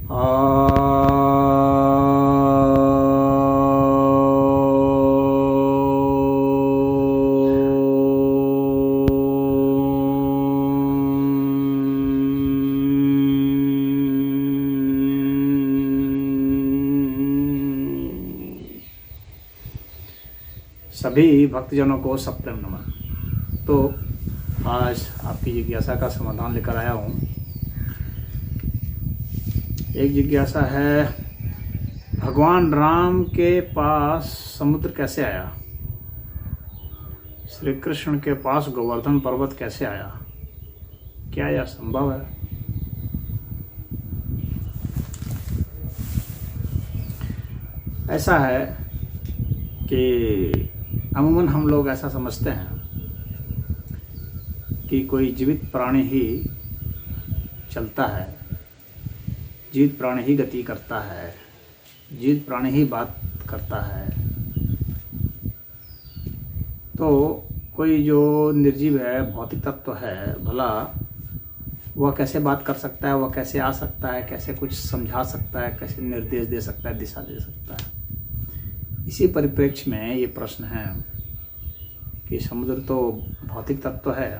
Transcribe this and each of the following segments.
सभी भक्तजनों को सप्रेम नमन। तो आज आपकी जिज्ञासा का समाधान लेकर आया हूँ। एक जिज्ञासा है, भगवान राम के पास समुद्र कैसे आया? श्री कृष्ण के पास गोवर्धन पर्वत कैसे आया? क्या यह संभव है? ऐसा है कि अमूमन हम लोग ऐसा समझते हैं कि कोई जीवित प्राणी ही चलता है, जीवित प्राणी ही गति करता है, जीवित प्राणी ही बात करता है। तो कोई जो निर्जीव है, भौतिक तत्व है, भला वह कैसे बात कर सकता है, वह कैसे आ सकता है, कैसे कुछ समझा सकता है, कैसे निर्देश दे सकता है, दिशा दे सकता है? इसी परिप्रेक्ष्य में ये प्रश्न है कि समुद्र तो भौतिक तत्व है,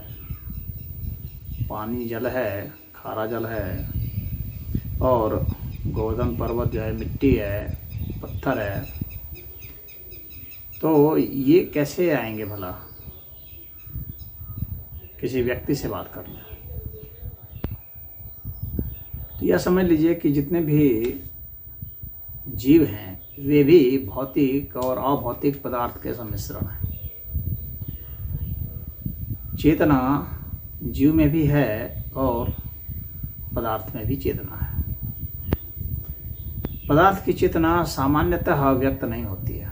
पानी जल है, खारा जल है, और गोवर्धन पर्वत जो है मिट्टी है, पत्थर है। तो ये कैसे आएंगे भला किसी व्यक्ति से बात करने? तो यह समझ लीजिए कि जितने भी जीव हैं वे भी भौतिक और अभौतिक पदार्थ के सम्मिश्रण हैं। चेतना जीव में भी है और पदार्थ में भी चेतना है। पदार्थ की चेतना सामान्यतः व्यक्त नहीं होती है,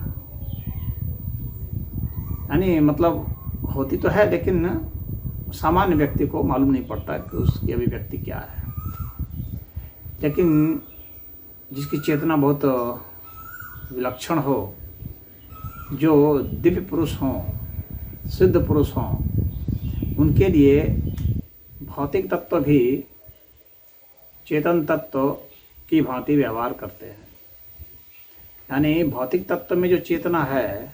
यानी मतलब होती तो है लेकिन सामान्य व्यक्ति को मालूम नहीं पड़ता कि उसकी अभिव्यक्ति क्या है। लेकिन जिसकी चेतना बहुत विलक्षण हो, जो दिव्य पुरुष हों, सिद्ध पुरुष हों, उनके लिए भौतिक तत्व भी चेतन तत्व की भांति व्यवहार करते हैं। यानी भौतिक तत्व में जो चेतना है,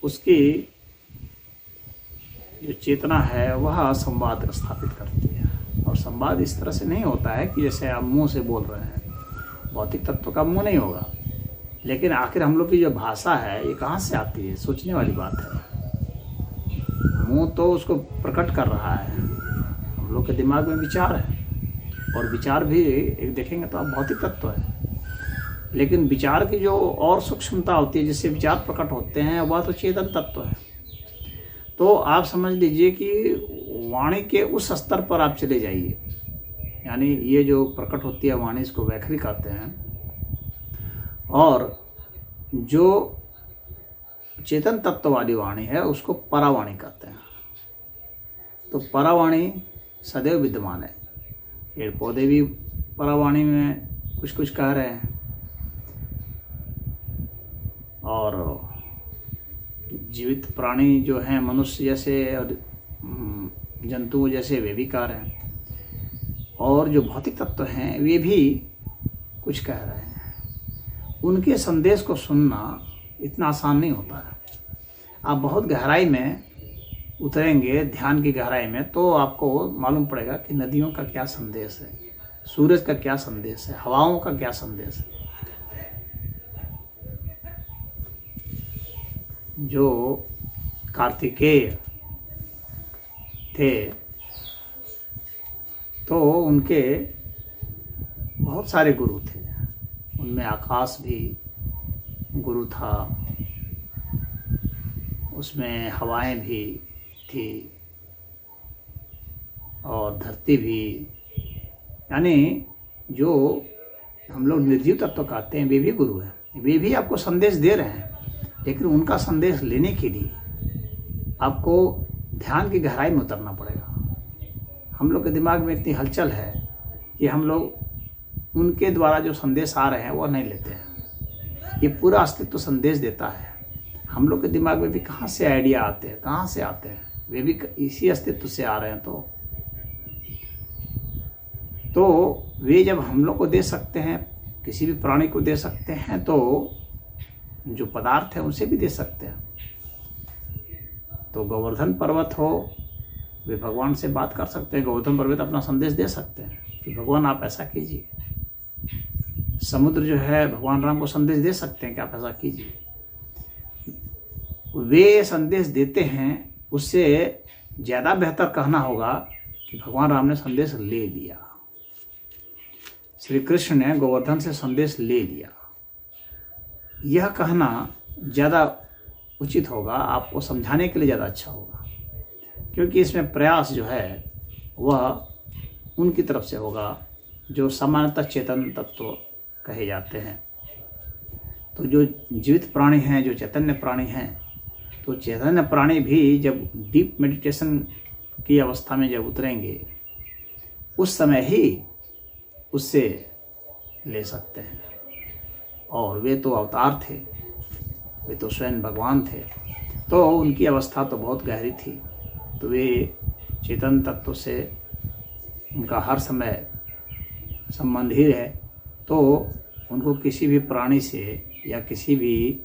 उसकी जो चेतना है वह संवाद स्थापित करती है। और संवाद इस तरह से नहीं होता है कि जैसे आप मुंह से बोल रहे हैं, भौतिक तत्व का मुंह नहीं होगा। लेकिन आखिर हम लोग की जो भाषा है ये कहाँ से आती है? सोचने वाली बात है। मुंह तो उसको प्रकट कर रहा है, हम लोग के दिमाग में विचार है, और विचार भी एक देखेंगे तो आप भौतिक तत्व है। लेकिन विचार की जो और सूक्ष्मता होती है, जिससे विचार प्रकट होते हैं, वह तो चेतन तत्व है। तो आप समझ लीजिए कि वाणी के उस स्तर पर आप चले जाइए, यानी ये जो प्रकट होती है वाणी, इसको वैखरी कहते हैं, और जो चेतन तत्व वाली वाणी है उसको परावाणी कहते हैं। तो परावाणी सदैव विद्यमान है। पेड़ पौधे भी परावाणी में कुछ कुछ कह रहे हैं, और जीवित प्राणी जो हैं, मनुष्य जैसे और जंतु जैसे, वे भी कह रहे हैं। और जो भौतिक तत्व हैं वे भी कुछ कह रहे हैं। उनके संदेश को सुनना इतना आसान नहीं होता है। आप बहुत गहराई में उतरेंगे, ध्यान की गहराई में, तो आपको मालूम पड़ेगा कि नदियों का क्या संदेश है, सूरज का क्या संदेश है, हवाओं का क्या संदेश है। जो कार्तिकेय थे तो उनके बहुत सारे गुरु थे, उनमें आकाश भी गुरु था, उसमें हवाएं भी थी, और धरती भी। यानी जो हम लोग निर्जीव तत्व कहते हैं वे भी गुरु हैं, वे भी आपको संदेश दे रहे हैं। लेकिन उनका संदेश लेने के लिए आपको ध्यान की गहराई में उतरना पड़ेगा। हम लोग के दिमाग में इतनी हलचल है कि हम लोग उनके द्वारा जो संदेश आ रहे हैं वो नहीं लेते हैं। ये पूरा अस्तित्व संदेश देता है। हम लोग के दिमाग में भी कहाँ से आइडिया आते हैं, कहाँ से आते हैं, वे भी इसी अस्तित्व से आ रहे हैं। तो वे जब हम लोग को दे सकते हैं, किसी भी प्राणी को दे सकते हैं, तो जो पदार्थ है उनसे भी दे सकते हैं। तो गोवर्धन पर्वत हो, वे भगवान से बात कर सकते हैं। गोवर्धन पर्वत अपना संदेश दे सकते हैं कि भगवान आप ऐसा कीजिए। समुद्र जो है भगवान राम को संदेश दे सकते हैं कि आप ऐसा कीजिए। वे संदेश देते हैं, उससे ज़्यादा बेहतर कहना होगा कि भगवान राम ने संदेश ले लिया, श्री कृष्ण ने गोवर्धन से संदेश ले लिया। यह कहना ज़्यादा उचित होगा, आपको समझाने के लिए ज़्यादा अच्छा होगा, क्योंकि इसमें प्रयास जो है वह उनकी तरफ से होगा जो सामान्यतः चेतन तत्व कहे जाते हैं। तो जो जीवित प्राणी हैं, जो चैतन्य प्राणी हैं, तो चैतन्य प्राणी भी जब डीप मेडिटेशन की अवस्था में जब उतरेंगे, उस समय ही उससे ले सकते हैं। और वे तो अवतार थे, वे तो स्वयं भगवान थे, तो उनकी अवस्था तो बहुत गहरी थी। तो वे चेतन तत्व से उनका हर समय संबंध ही है, तो उनको किसी भी प्राणी से या किसी भी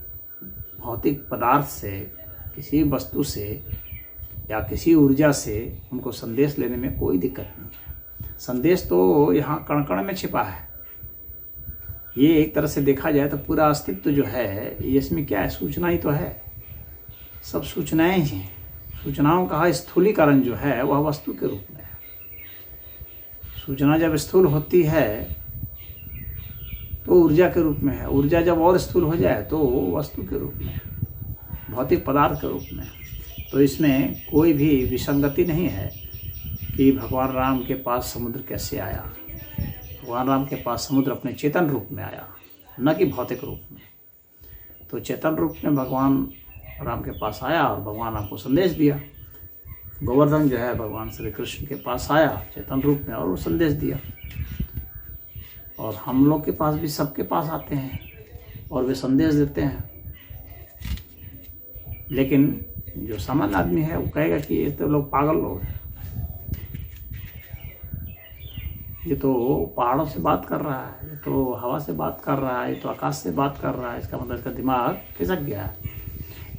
भौतिक पदार्थ से, किसी वस्तु से या किसी ऊर्जा से उनको संदेश लेने में कोई दिक्कत नहीं है। संदेश तो यहाँ कण कण में छिपा है। ये एक तरह से देखा जाए तो पूरा अस्तित्व जो है, इसमें क्या है, सूचना ही तो है। सब सूचनाएं ही हैं। सूचनाओं का स्थूलीकरण जो है वह वस्तु के रूप में है। सूचना जब स्थूल होती है तो ऊर्जा के रूप में है। ऊर्जा जब और स्थूल हो जाए तो वस्तु के रूप में है, भौतिक पदार्थ के रूप में। तो इसमें कोई भी विसंगति नहीं है कि भगवान राम के पास समुद्र कैसे आया। भगवान राम के पास समुद्र अपने चेतन रूप में आया, न कि भौतिक रूप में। तो चेतन रूप में भगवान राम के पास आया और भगवान राम को संदेश दिया। गोवर्धन जो है भगवान श्री कृष्ण के पास आया चेतन रूप में और वो संदेश दिया। और हम लोग के पास भी, सबके पास आते हैं और वे संदेश देते हैं। लेकिन जो सामान्य आदमी है वो कहेगा कि ये तो लोग पागल लोग हैं, ये तो पहाड़ों से बात कर रहा है, ये तो हवा से बात कर रहा है, ये तो आकाश से बात कर रहा है। इसका मतलब इसका दिमाग खिसक गया है।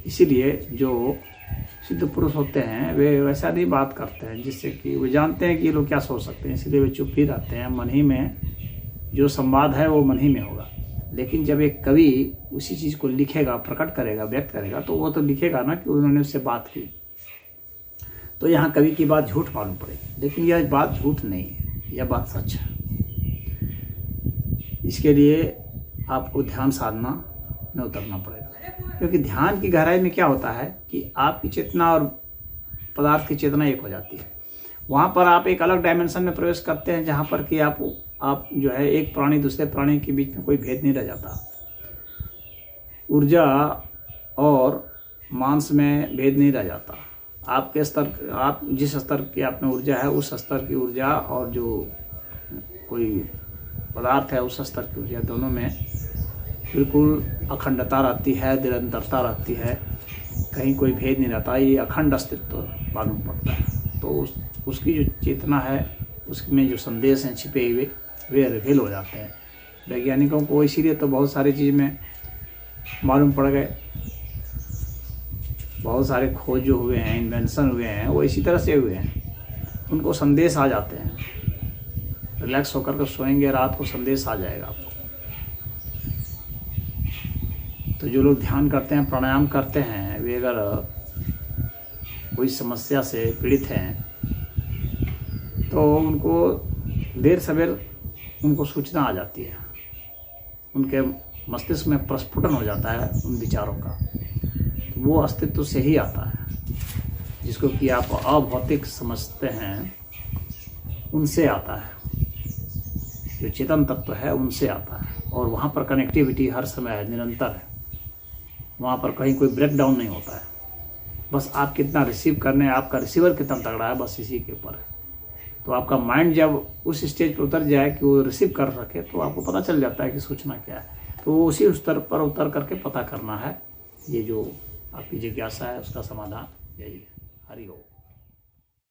इसीलिए जो सिद्ध पुरुष होते हैं वे वैसा नहीं बात करते हैं, जिससे कि वो जानते हैं कि ये लोग क्या सोच सकते हैं, इसलिए वे चुप ही रहते हैं। मन ही में जो संवाद है वो मन ही में होगा। लेकिन जब एक कवि उसी चीज़ को लिखेगा, प्रकट करेगा, व्यक्त करेगा, तो वो तो लिखेगा ना कि उन्होंने उससे बात की। तो यहाँ कवि की बात झूठ मालूम पड़ेगी, लेकिन यह बात झूठ नहीं है, यह बात सच है। इसके लिए आपको ध्यान साधना में उतरना पड़ेगा, क्योंकि ध्यान की गहराई में क्या होता है कि आपकी चेतना और पदार्थ की चेतना एक हो जाती है। वहाँ पर आप एक अलग डायमेंशन में प्रवेश करते हैं, जहाँ पर कि आप जो है एक प्राणी दूसरे प्राणी के बीच में कोई भेद नहीं रह जाता। ऊर्जा और मांस में भेद नहीं रह जाता। आपके स्तर, आप जिस स्तर की आप में ऊर्जा है, उस स्तर की ऊर्जा और जो कोई पदार्थ है उस स्तर की ऊर्जा, दोनों में बिल्कुल अखंडता रहती है, निरंतरता रहती है, कहीं कोई भेद नहीं रहता। ये अखंड अस्तित्व मालूम पड़ता है। तो उसकी जो चेतना है, उसमें जो संदेश हैं छिपे हुए, वे रिवील हो जाते हैं। वैज्ञानिकों को इसीलिए तो बहुत सारी चीज़ में मालूम पड़ गए। बहुत सारे खोज जो हुए हैं, इन्वेंशन हुए हैं, वो इसी तरह से हुए हैं। उनको संदेश आ जाते हैं। रिलैक्स होकर के सोएंगे, रात को संदेश आ जाएगा आपको। तो जो लोग ध्यान करते हैं, प्राणायाम करते हैं, वे अगर कोई समस्या से पीड़ित हैं तो उनको देर सवेर उनको सूचना आ जाती है। उनके मस्तिष्क में प्रस्फुटन हो जाता है उन विचारों का। तो वो अस्तित्व से ही आता है, जिसको कि आप अभौतिक समझते हैं, उनसे आता है। जो चेतन तत्व है उनसे आता है। और वहाँ पर कनेक्टिविटी हर समय है, निरंतर है। वहाँ पर कहीं कोई ब्रेक डाउन नहीं होता है। बस आप कितना रिसीव करने, आपका रिसीवर कितना तगड़ा है, बस इसी के ऊपर है। तो आपका माइंड जब उस स्टेज पर उतर जाए कि वो रिसीव कर सके, तो आपको पता चल जाता है कि सूचना क्या है। तो वो उसी स्तर पर उतर करके पता करना है। ये जो आपकी जिज्ञासा है उसका समाधान यही है। हरि ओम।